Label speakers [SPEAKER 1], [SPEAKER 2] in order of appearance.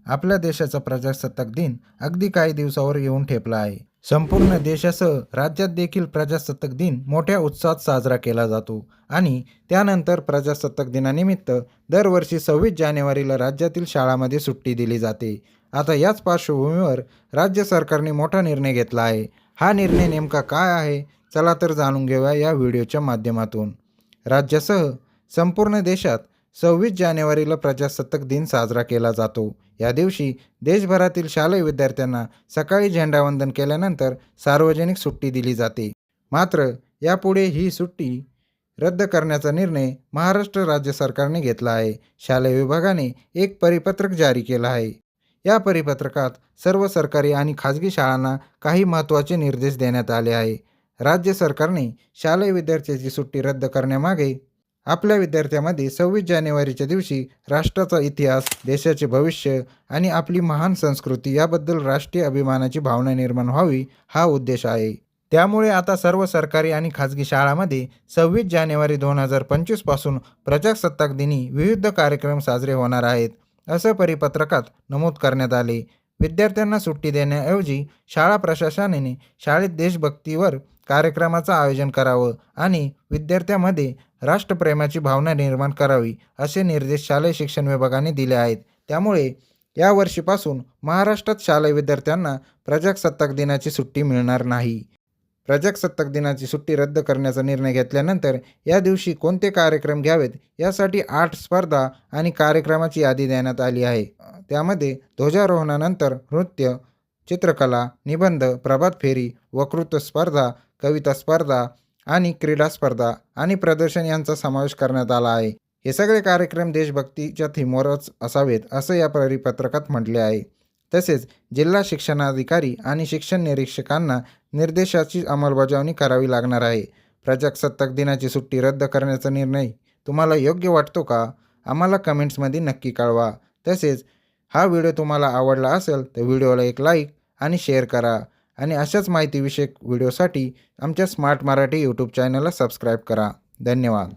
[SPEAKER 1] आपल्या देशाचा प्रजासत्ताक दिन अगदी काही दिवसावर येऊन ठेपला आहे. संपूर्ण देशासह राज्यात देखील प्रजासत्ताक दिन मोठ्या उत्साहात साजरा केला जातो आणि त्यानंतर प्रजासत्ताक दिनानिमित्त दरवर्षी 26 जानेवारीला राज्यातील शाळांमध्ये सुट्टी दिली जाते. आता याच पार्श्वभूमीवर राज्य सरकारने मोठा निर्णय घेतला आहे. हा निर्णय नेमका काय आहे? चला तर जाणून घेऊया या व्हिडिओच्या माध्यमातून. राज्यासह संपूर्ण देशात 26 जानेवारीला प्रजासत्ताक दिन साजरा केला जातो. या दिवशी देशभरातील शालेय विद्यार्थ्यांना सकाळी झेंडावंदन केल्यानंतर सार्वजनिक सुट्टी दिली जाते. मात्र यापुढे ही सुट्टी रद्द करण्याचा निर्णय महाराष्ट्र राज्य सरकारने घेतला आहे. शालेय विभागाने एक परिपत्रक जारी केलं आहे. या परिपत्रकात सर्व सरकारी आणि खाजगी शाळांना काही महत्त्वाचे निर्देश देण्यात आले आहे. राज्य सरकारने शालेय विद्यार्थ्यांची सुट्टी रद्द करण्यामागे आपल्या विद्यार्थ्यांमध्ये 26 जानेवारीच्या दिवशी राष्ट्राचा इतिहास, देशाचे भविष्य आणि आपली महान संस्कृती याबद्दल राष्ट्रीय अभिमानाची भावना निर्माण व्हावी हा उद्देश आहे. त्यामुळे आता सर्व सरकारी आणि खाजगी शाळांमध्ये 26 जानेवारी 2025 पासून प्रजासत्ताक दिनी विविध कार्यक्रम साजरे होणार आहेत, असं परिपत्रकात नमूद करण्यात आले. विद्यार्थ्यांना सुट्टी देण्याऐवजी शाळा प्रशासनाने शाळेत देशभक्तीवर कार्यक्रमाचं आयोजन करावं आणि विद्यार्थ्यांमध्ये राष्ट्रप्रेमाची भावना निर्माण करावी, असे निर्देश शालेय शिक्षण विभागाने दिले आहेत. त्यामुळे या वर्षीपासून महाराष्ट्रात शालेय विद्यार्थ्यांना प्रजासत्ताक दिनाची सुट्टी मिळणार नाही. प्रजासत्ताक दिनाची सुट्टी रद्द करण्याचा निर्णय घेतल्यानंतर या दिवशी कोणते कार्यक्रम घ्यावेत यासाठी 8 स्पर्धा आणि कार्यक्रमाची यादी देण्यात आली आहे. त्यामध्ये ध्वजारोहणानंतर नृत्य, चित्रकला, निबंध, प्रभात फेरी, वक्तृत्व स्पर्धा, कविता स्पर्धा आणि क्रीडा स्पर्धा आणि प्रदर्शन यांचा समावेश करण्यात आला आहे. हे सगळे कार्यक्रम देशभक्तीच्या थीमवरच असावेत, असं या परिपत्रकात म्हटले आहे. तसेच जिल्हा शिक्षणाधिकारी आणि शिक्षण निरीक्षकांना निर्देशाची अंमलबजावणी करावी लागणार आहे. प्रजासत्ताक दिनाची सुट्टी रद्द करण्याचा निर्णय तुम्हाला योग्य वाटतो का? आम्हाला कमेंट्समध्ये नक्की कळवा. तसेच हा व्हिडिओ तुम्हाला आवडला असेल तर व्हिडिओला एक लाईक आणि शेअर करा आणि अशाच माहितीविषयक व्हिडिओसाठी आमच्या स्मार्ट मराठी यूट्यूब चॅनलला सबस्क्राईब करा. धन्यवाद.